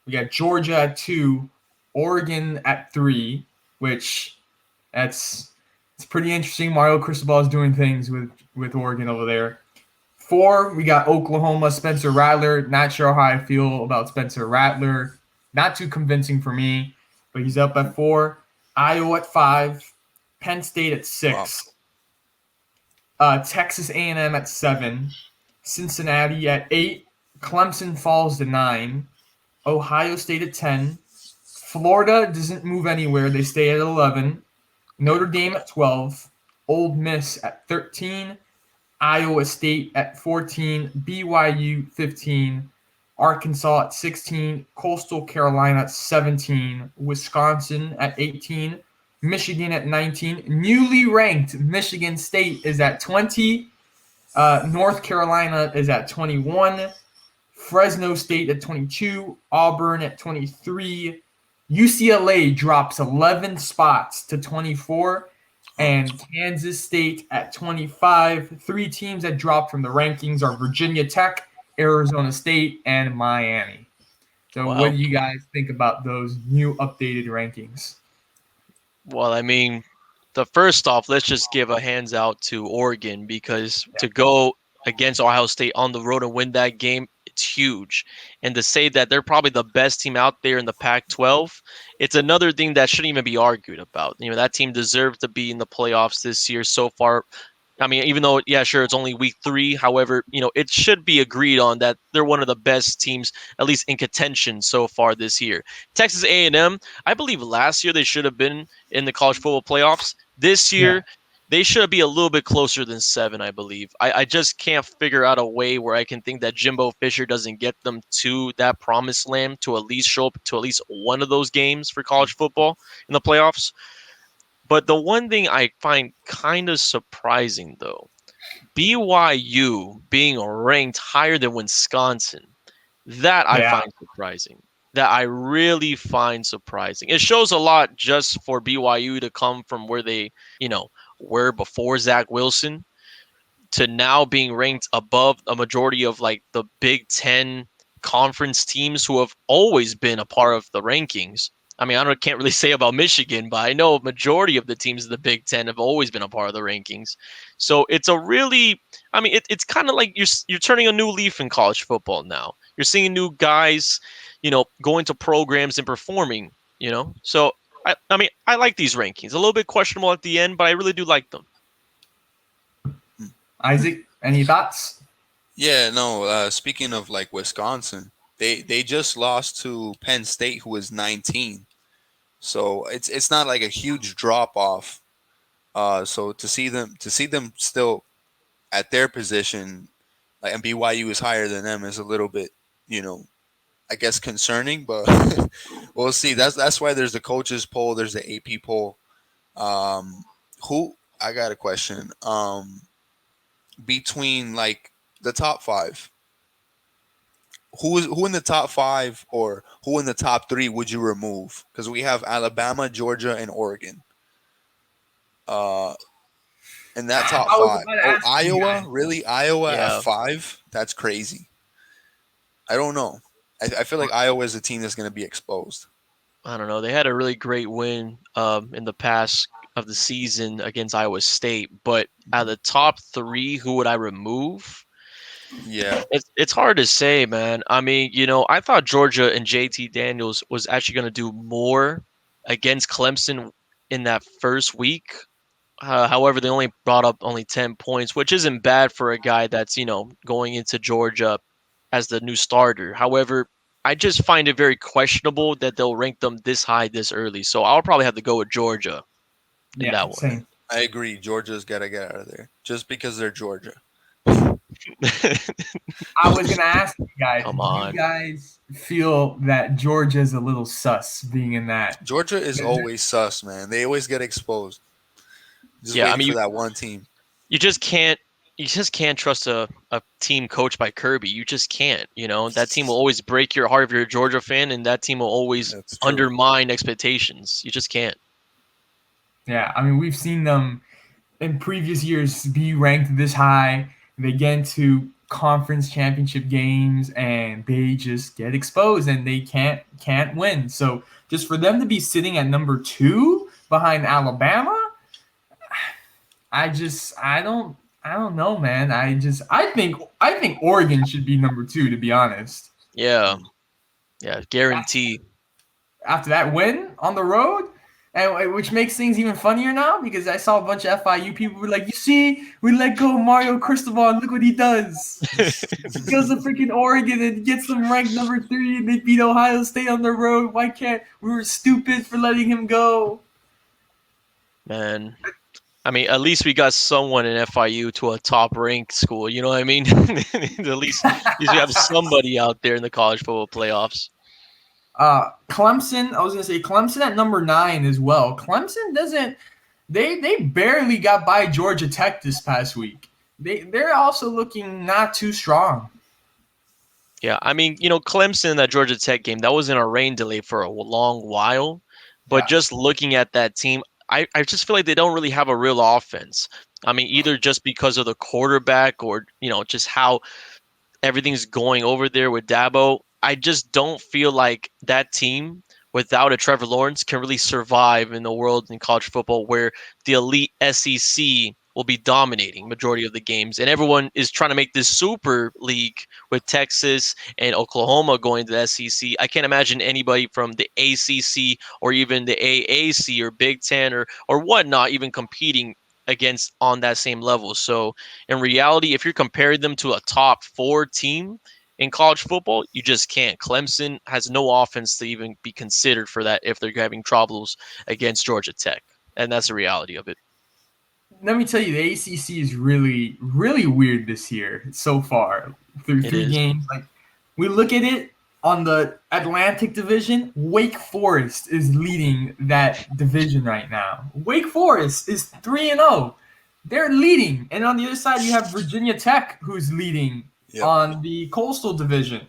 We got Georgia at 2, Oregon at 3, which it's pretty interesting. Mario Cristobal is doing things with Oregon over there. 4, we got Oklahoma, Spencer Rattler. Not sure how I feel about Spencer Rattler. Not too convincing for me, but he's up at 4. Iowa at 5. Penn State at 6. Texas A&M at 7. Cincinnati at 8. Clemson falls to 9. Ohio State at 10. Florida doesn't move anywhere. They stay at 11. Notre Dame at 12. Ole Miss at 13. Iowa State at 14, BYU 15, Arkansas at 16, Coastal Carolina at 17, Wisconsin at 18, Michigan at 19. Newly ranked Michigan State is at 20. North Carolina is at 21. Fresno State at 22. Auburn at 23. UCLA drops 11 spots to 24. And Kansas State at 25. 3 teams that dropped from the rankings are Virginia Tech, Arizona State, and Miami. So what Wow. do you guys think about those new updated rankings? Well, I mean, the first off, let's just give a hands out to Oregon because to go against Ohio State on the road and win that game, it's huge. And to say that they're probably the best team out there in the Pac-12, it's another thing that shouldn't even be argued about. That team deserved to be in the playoffs this year so far. I mean, even though, yeah, sure, it's only week 3. However, it should be agreed on that they're one of the best teams, at least in contention so far this year. Texas A&M, I believe last year they should have been in the college football playoffs. This year, they should be a little bit closer than 7, I believe. I just can't figure out a way where I can think that Jimbo Fisher doesn't get them to that promised land to at least show up to at least one of those games for college football in the playoffs. But the one thing I find kind of surprising, though, BYU being ranked higher than Wisconsin, that I Yeah, find surprising. That I really find surprising. It shows a lot just for BYU to come from where they, were before Zach Wilson to now being ranked above a majority of like the Big Ten conference teams who have always been a part of the rankings. I mean, can't really say about Michigan, but I know a majority of the teams in the Big Ten have always been a part of the rankings. So it's a really, I mean, it's kind of like you're turning a new leaf in college football now. You're seeing new guys, going to programs and performing. So I mean, I like these rankings. A little bit questionable at the end, but I really do like them. Isaac, any thoughts? Yeah, no. Speaking of like Wisconsin, they just lost to Penn State, who is 19. So it's not like a huge drop off. So to see them still at their position, like, and BYU is higher than them is a little bit, I guess concerning. But we'll see. That's why there's the coaches poll, there's the AP poll. Um, who I got a question. Between like the top five, who in the top five or who in the top three would you remove? Because we have Alabama, Georgia, and Oregon. Uh, in that top I was five. about to Oh, ask you Iowa, guys. really? Iowa at Yeah. 5? That's crazy. I don't know. I feel like Iowa is a team that's going to be exposed. I don't know. They had a really great win in the past of the season against Iowa State, but out of the top three, who would I remove? Yeah, It's hard to say, man. I mean, I thought Georgia and JT Daniels was actually going to do more against Clemson in that first week. However, they only brought up only 10 points, which isn't bad for a guy that's, going into Georgia as the new starter. However, I just find it very questionable that they'll rank them this high this early. So I'll probably have to go with Georgia in Yeah, that one. same. I agree. Georgia's got to get out of there just because they're Georgia. I was gonna ask you guys, Come do you on. guys feel that Georgia's a little sus being in that? Georgia is always sus, man. They always get exposed. Just Yeah, I waiting for mean, that one team. you just can't trust a team coached by Kirby. You just can't. That team will always break your heart if you're a Georgia fan, and that team will always That's true. undermine expectations. You just can't. Yeah, I mean we've seen them in previous years be ranked this high. They get into conference championship games and they just get exposed and they can't win. So just for them to be sitting at number 2 behind Alabama, I don't know, man. I think Oregon should be number 2, to be honest. Yeah, yeah, guarantee. After that win on the road, and which makes things even funnier now because I saw a bunch of FIU people were like, "You see, we let go of Mario Cristobal, and look what he does. He goes to freaking Oregon and gets them ranked number 3, and they beat Ohio State on the road. Why can't we were stupid for letting him go?" Man, I mean, at least we got someone in FIU to a top ranked school. You know what I mean? At least we have somebody out there in the college football playoffs. Clemson, I was gonna say Clemson at number 9 as well. Clemson doesn't. They barely got by Georgia Tech this past week. They're also looking not too strong. Yeah, I mean, Clemson, that Georgia Tech game, that was in a rain delay for a long while. But Yeah. just looking at that team, I just feel like they don't really have a real offense. I mean, either just because of the quarterback or, just how everything's going over there with Dabo. I just don't feel like that team without a Trevor Lawrence can really survive in the world in college football where the elite SEC will be dominating majority of the games and everyone is trying to make this super league with Texas and Oklahoma going to the SEC. I can't imagine anybody from the ACC or even the AAC or Big Ten or whatnot even competing against on that same level. So in reality, if you're comparing them to a top 4 team in college football, you just can't. Clemson has no offense to even be considered for that if they're having troubles against Georgia Tech. And that's the reality of it. Let me tell you, the ACC is really, really weird this year so far. Through It 3 is. games, like we look at it on the Atlantic Division, Wake Forest is leading that division right now. Wake Forest is 3-0. they're leading. And on the other side, you have Virginia Tech, who's leading Yep. on the Coastal Division.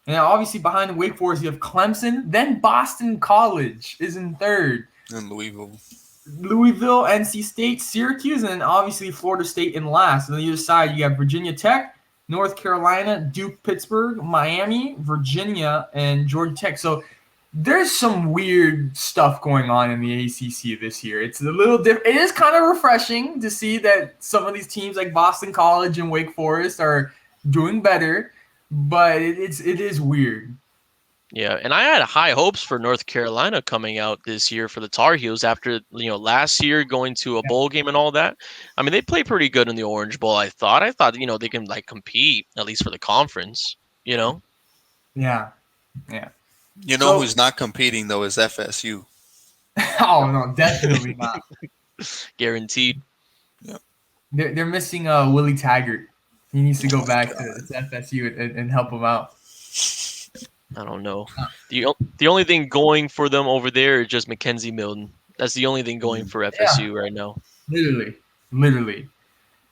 And obviously behind Wake Forest, you have Clemson. Then Boston College is in third. And Louisville. Louisville, NC State, Syracuse, and then obviously Florida State in last. On the other side, you have Virginia Tech, North Carolina, Duke, Pittsburgh, Miami, Virginia, and Georgia Tech. So there's some weird stuff going on in the ACC this year. It's a little different. It is kind of refreshing to see that some of these teams like Boston College and Wake Forest are doing better, but it is weird. Yeah, and I had high hopes for North Carolina coming out this year for the Tar Heels after, last year going to a Yeah. bowl game and all that. I mean, they play pretty good in the Orange Bowl, I thought. They can like compete at least for the conference, you know? Yeah. Yeah. You know So, who's not competing though is FSU. oh no, definitely not. Guaranteed. Yep. They're missing Willie Taggart. He needs to Oh go my back god. to FSU and help him out. I don't know. The only thing going for them over there is just Mackenzie Milton. That's the only thing going for Yeah, FSU right now. literally.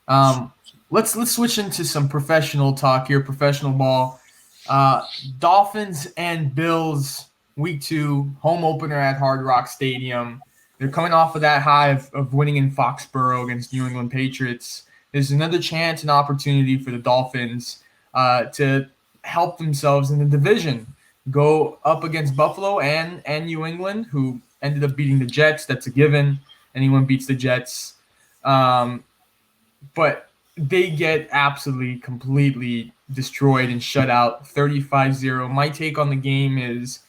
Um, let's switch into some professional talk here, professional ball. Uh, Dolphins and Bills, week 2, home opener at Hard Rock Stadium. They're coming off of that high of winning in Foxborough against New England Patriots. There's another chance and opportunity for the Dolphins to help themselves in the division. Go up against Buffalo and New England, who ended up beating the Jets. That's a given. Anyone beats the Jets. But they get absolutely, completely destroyed and shut out 35-0. My take on the game is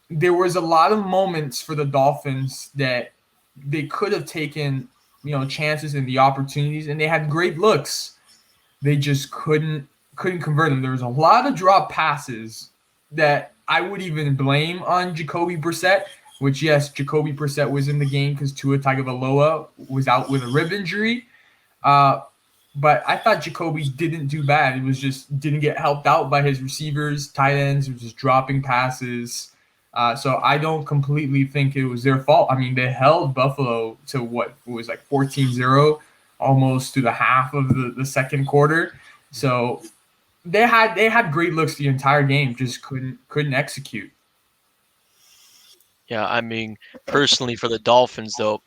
there was a lot of moments for the Dolphins that they could have taken, chances and the opportunities, and they had great looks. They just couldn't convert them. There was a lot of drop passes that I would even blame on Jacoby Brissett, which, yes, Jacoby Brissett was in the game because Tua Tagovailoa was out with a rib injury. Uh, but I thought Jacoby didn't do bad. It was just didn't get helped out by his receivers, tight ends, who were just dropping passes. So I don't completely think it was their fault. I mean, they held Buffalo to what was like 14-0, almost to the half of the second quarter. So they had great looks the entire game, just couldn't execute. Yeah, I mean, personally for the Dolphins though,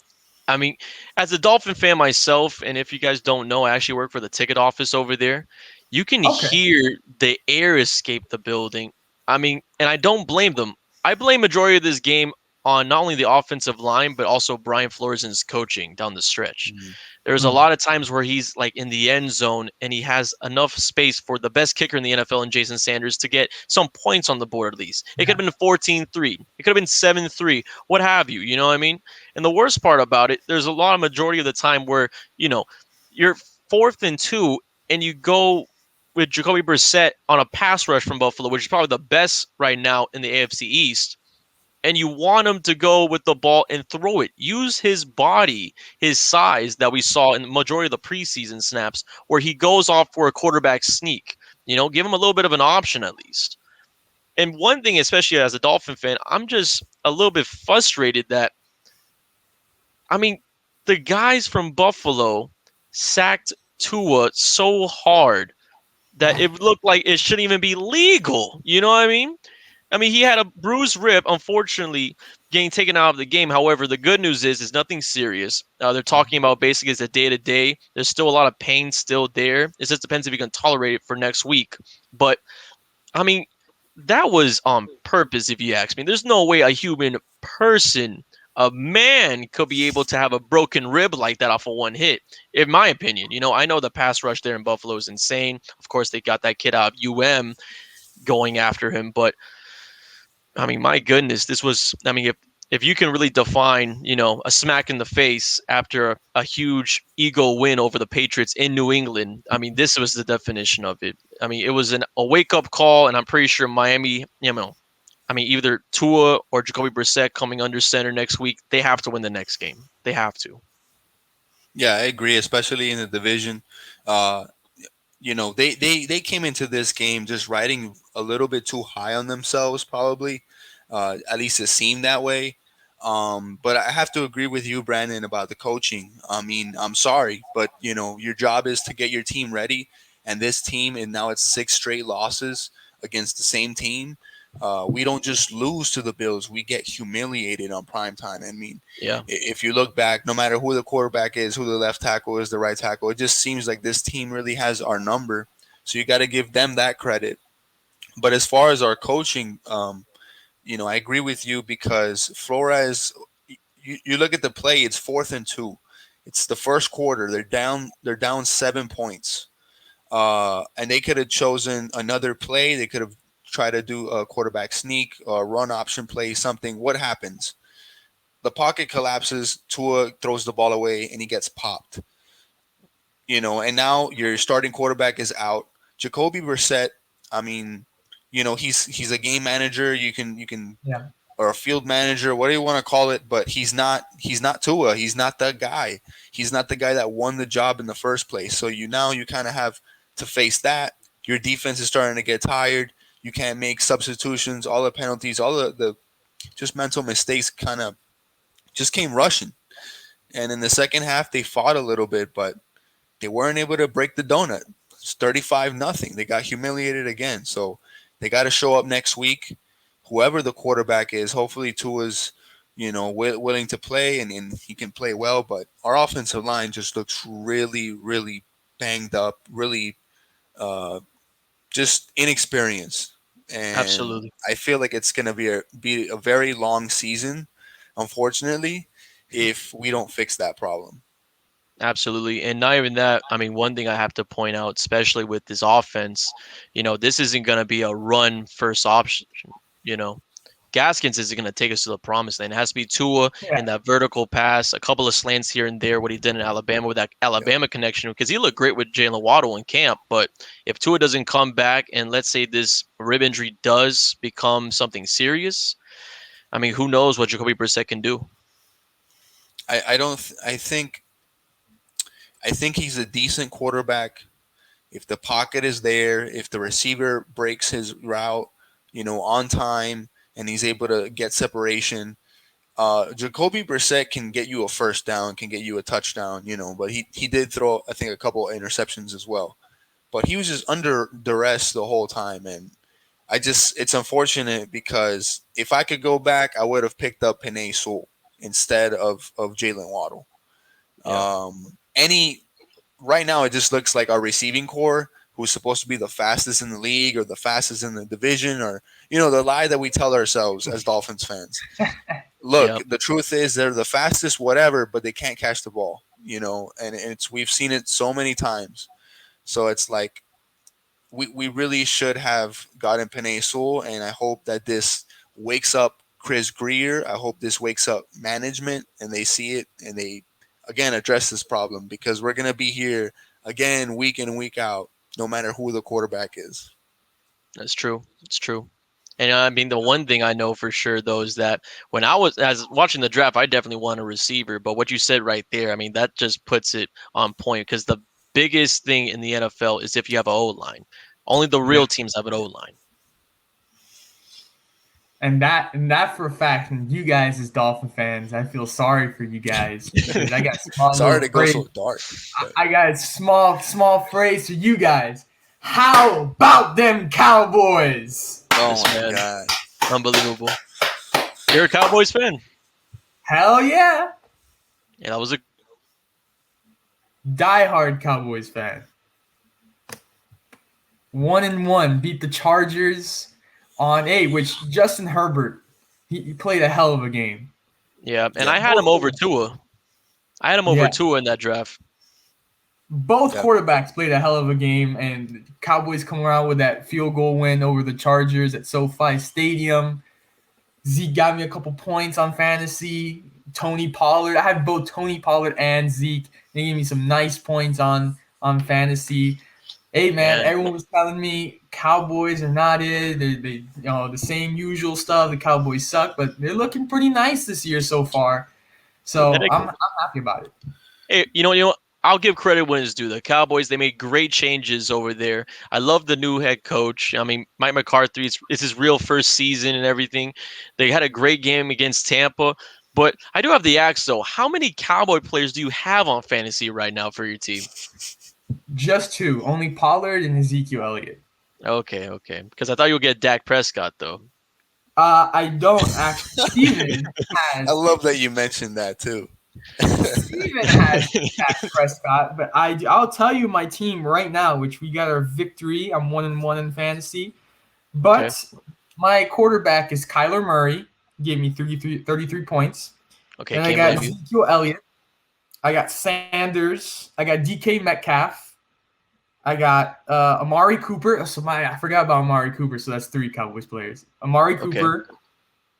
I mean, as a Dolphin fan myself, and if you guys don't know, I actually work for the ticket office over there. You can Okay. hear the air escape the building. I mean, and I don't blame them. I blame majority of this game on not only the offensive line, but also Brian Flores's coaching down the stretch. Mhm. There's a Mm. lot of times where he's like in the end zone and he has enough space for the best kicker in the NFL and Jason Sanders to get some points on the board at least. It could have been 14-3. It could have been 7-3, what have you. You know what I mean? And the worst part about it, there's a lot of majority of the time where, you're 4th and 2 and you go with Jacoby Brissett on a pass rush from Buffalo, which is probably the best right now in the AFC East, and you want him to go with the ball and throw it. Use his body, his size that we saw in the majority of the preseason snaps where he goes off for a quarterback sneak. Give him a little bit of an option at least. And one thing, especially as a Dolphin fan, I'm just a little bit frustrated that, I mean, the guys from Buffalo sacked Tua so hard that it looked like it shouldn't even be legal. You know what I mean? I mean, he had a bruised rib, unfortunately, getting taken out of the game. However, the good news is nothing serious. They're talking about basically it's a day-to-day. There's still a lot of pain still there. It just depends if you can tolerate it for next week. But, I mean, that was on purpose, if you ask me. There's no way a human person, a man, could be able to have a broken rib like that off of one hit, in my opinion. I know the pass rush there in Buffalo is insane. Of course, they got that kid out of going after him, but I mean, my goodness, this was. I mean, if you can really define, a smack in the face after a huge ego win over the Patriots in New England, I mean, this was the definition of it. I mean, it was a wake up call, and I'm pretty sure Miami, I mean, either Tua or Jacoby Brissett coming under center next week, they have to win the next game. They have to. Yeah, I agree, especially in the division. Uh, they came into this game just riding a little bit too high on themselves, probably. At least it seemed that way. But I have to agree with you, Brandon, about the coaching. I mean, I'm sorry, but your job is to get your team ready. And this team, and now it's 6 straight losses against the same team. We don't just lose to the Bills; we get humiliated on prime time. I mean, Yeah, if you look back, no matter who the quarterback is, who the left tackle is, the right tackle, it just seems like this team really has our number. So you got to give them that credit. But as far as our coaching, I agree with you because Flores. You look at the play; it's 4th and 2. It's the first quarter. They're down. They're down 7 points. And they could have chosen another play. They could have tried to do a quarterback sneak or run option play, something. What happens? The pocket collapses. Tua throws the ball away, and he gets popped. And now your starting quarterback is out. Jacoby Brissett. I mean, he's a game manager. You can Yeah. or a field manager, what do you want to call it? But he's not Tua. He's not that guy. He's not the guy that won the job in the first place. So you kind of have to face that. Your defense is starting to get tired. You can't make substitutions. All the penalties, all the just mental mistakes kind of just came rushing. And in the second half, they fought a little bit, but they weren't able to break the donut. It's 35-0. They got humiliated again. So they got to show up next week. Whoever the quarterback is, hopefully Tua's, willing to play and he can play well. But our offensive line just looks really, really banged up, really just inexperienced. And absolutely. I feel like it's going to be a very long season, unfortunately, if we don't fix that problem. Absolutely. And not even that, I mean, one thing I have to point out, especially with this offense, this isn't going to be a run first option. You know, Gaskins isn't going to take us to the promised land. It has to be Tua Yeah. in that vertical pass, a couple of slants here and there, what he did in Alabama with that Yep. Alabama connection, because he looked great with Jalen Waddle in camp. But if Tua doesn't come back and let's say this rib injury does become something serious, I mean, who knows what Jacoby Brissett can do? I don't. I think he's a decent quarterback. If the pocket is there, if the receiver breaks his route, on time, and he's able to get separation, Jacoby Brissett can get you a first down, can get you a touchdown, But he did throw, I think, a couple of interceptions as well. But he was just under duress the whole time, and it's unfortunate because if I could go back, I would have picked up Panay Sewell instead of Jalen Waddle. Yeah. Any right now it just looks like our receiving core, who's supposed to be the fastest in the league or the fastest in the division, or the lie that we tell ourselves as Dolphins fans. Yeah. Look, the truth is they're the fastest, whatever, but they can't catch the ball. And it's we've seen it so many times. So it's like we really should have gotten Panay Sewell, and I hope that this wakes up Chris Greer. I hope this wakes up management, and they see it and they again address this problem because we're gonna be here again week in and week out, no matter who the quarterback is. That's true. It's true. And I mean, the one thing I know for sure though is that when I was as watching the draft, I definitely want a receiver. But what you said right there, I mean, that just puts it on point because the biggest thing in the NFL is if you have an O line. Only the Yeah. real teams have an O line. And that for a fact, and you guys as Dolphin fans, I feel sorry for you guys because I got small Sorry little to go phrase. so dark, but I got a small phrase for you guys. How about them Cowboys? oh This my man, god, unbelievable. You're a Cowboys fan. Hell yeah. Yeah, that was a Diehard Cowboys fan. 1-1, beat the Chargers on eight, which Justin Herbert, he played a hell of a game. yeah, and yeah, I had him over Tua. I had him over Yeah. Tua in that draft. Both yeah. quarterbacks played a hell of a game, and Cowboys come around with that field goal win over the Chargers at SoFi Stadium. Zeke got me a couple points on fantasy. Tony Pollard, I had both Tony Pollard and Zeke. They gave me some nice points on fantasy. Hey man, Man, everyone was telling me Cowboys are not it. They the same usual stuff. The Cowboys suck, but they're looking pretty nice this year so far. So pathetic. I'm happy about it. Hey, I'll give credit when it's due. The Cowboys, they made great changes over there. I love the new head coach. I mean, Mike McCarthy, it's his real first season and everything. They had a great game against Tampa, But I do have the axe though. How many Cowboy players do you have on fantasy right now for your team? Just two, only Pollard and Ezekiel Elliott. Okay, okay. Because I thought you would get Dak Prescott though. I don't actually. Steven I has love that you mentioned that too. Steven has Dak Prescott, but I'll tell you my team right now, which we got our victory. I'm 1-1 in fantasy, but my quarterback is Kyler Murray. Gave me 33 points. Okay, Then I can't got believe you. Ezekiel Elliott. I got Sanders. I got DK Metcalf. I got Amari Cooper. I forgot about Amari Cooper, so that's 3 Cowboys players. Amari Okay. Cooper,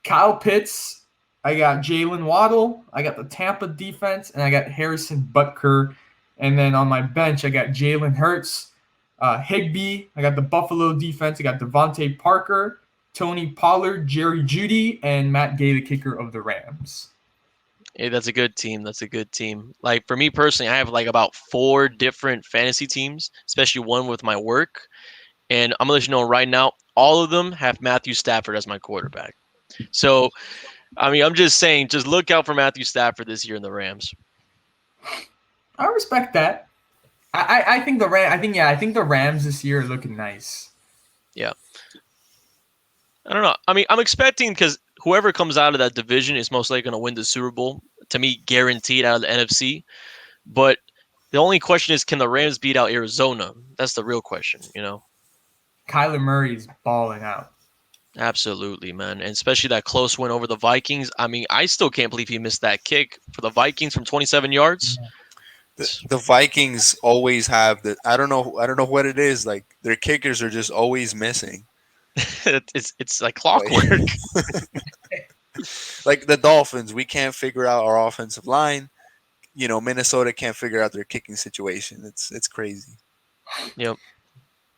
Kyle Pitts. I got Jalen Waddle. I got the Tampa defense, and I got Harrison Butker. And then on my bench, I got Jalen Hurts, Higbee. I got the Buffalo defense. I got Devontae Parker, Tony Pollard, Jerry Jeudy, and Matt Gay, the kicker of the Rams. Hey, that's a good team. That's a good team. Like for me personally, I have like about 4 different fantasy teams, especially one with my work. And I'm gonna let you know right now, all of them have Matthew Stafford as my quarterback. So, I mean, I'm just saying, just look out for Matthew Stafford this year in the Rams. I respect that. I think I think the Rams this year are looking nice. Yeah. I don't know. I mean, I'm expecting because whoever comes out of that division is most likely going to win the Super Bowl. To me, guaranteed out of the NFC. But the only question is, can the Rams beat out Arizona? That's the real question, you know? Kyler Murray is balling out. Absolutely, man. And especially that close win over the Vikings. I mean, I still can't believe he missed that kick for the Vikings from 27 yards. The Vikings always have the. I don't know what it is. Like their kickers are just always missing. It's like clockwork. Like the Dolphins, we can't figure out our offensive line. Minnesota can't figure out their kicking situation. It's crazy. Yep.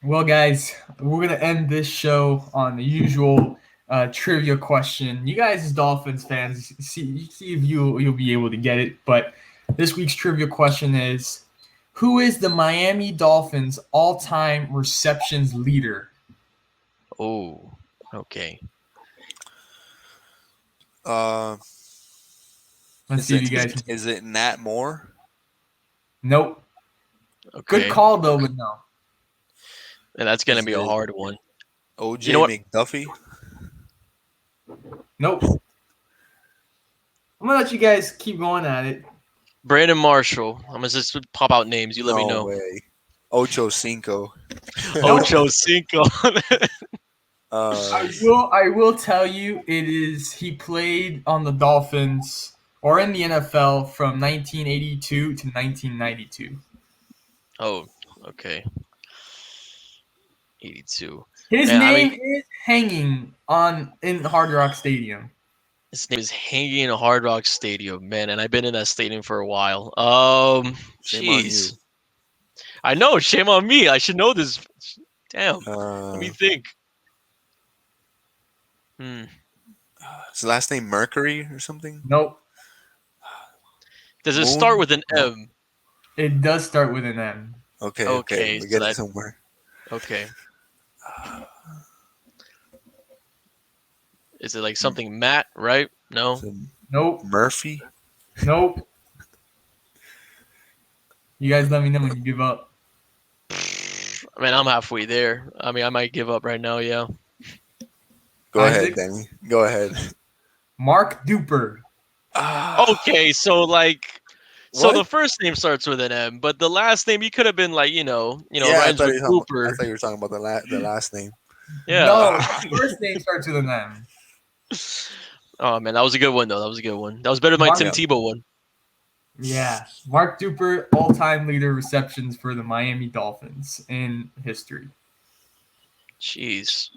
Well, guys, we're gonna end this show on the usual trivia question. You guys, as Dolphins fans, see if you'll be able to get it. But this week's trivia question is: who is the Miami Dolphins' all-time receptions leader? Oh, okay. Let's see if you guys. Is it Nat Moore? Nope. Okay. Good call though, but no. And that's gonna be a hard one. OJ You know what? McDuffie? Nope. I'm gonna let you guys keep going at it. Brandon Marshall. I'm gonna just pop out names. You let me know. No way. Ocho Cinco. Ocho Cinco. I will tell you he played on the Dolphins or in the NFL from 1982 to 1992. Oh, okay. 82. His name is hanging in Hard Rock Stadium. His name is hanging in a Hard Rock Stadium, man, and I've been in that stadium for a while. Shame on you. Jeez. I know, shame on me. I should know this. Damn. Let me think. Is his last name Mercury or something? Nope. Does it start with an M? It does start with an M. Okay. We get it somewhere. Okay. Is it like something Matt, right? No? Nope. Murphy? Nope. You guys let me know when you give up. I mean, I'm halfway there. I mean, I might give up right now, yeah. Go ahead, Danny. Go ahead. Mark Duper. Okay, so like... So the first name starts with an M, but the last name you could have been like, rhymes with Cooper. I thought you were talking about the last name. Yeah. No, the first name starts with an M. Oh man, that was a good one though. That was a good one. That was better than my Tim Tebow one. Yeah, Mark Duper, all-time leader receptions for the Miami Dolphins in history. Jeez,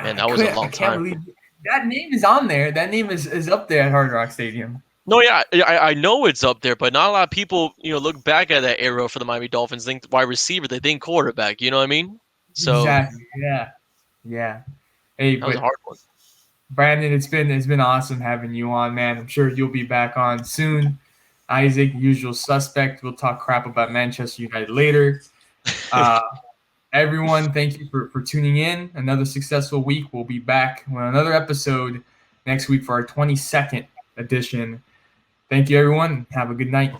man, that was a long time. That name is on there. That name is up there at Hard Rock Stadium. No, yeah, I know it's up there, but not a lot of people, look back at that era for the Miami Dolphins, think wide receiver, they think quarterback. You know what I mean? So exactly. Yeah. Hey, that was a hard one. Brandon, it's been awesome having you on, man. I'm sure you'll be back on soon. Isaac, usual suspect. We'll talk crap about Manchester United later. Everyone, thank you for tuning in. Another successful week. We'll be back with another episode next week for our 22nd edition. Thank you, everyone. Have a good night.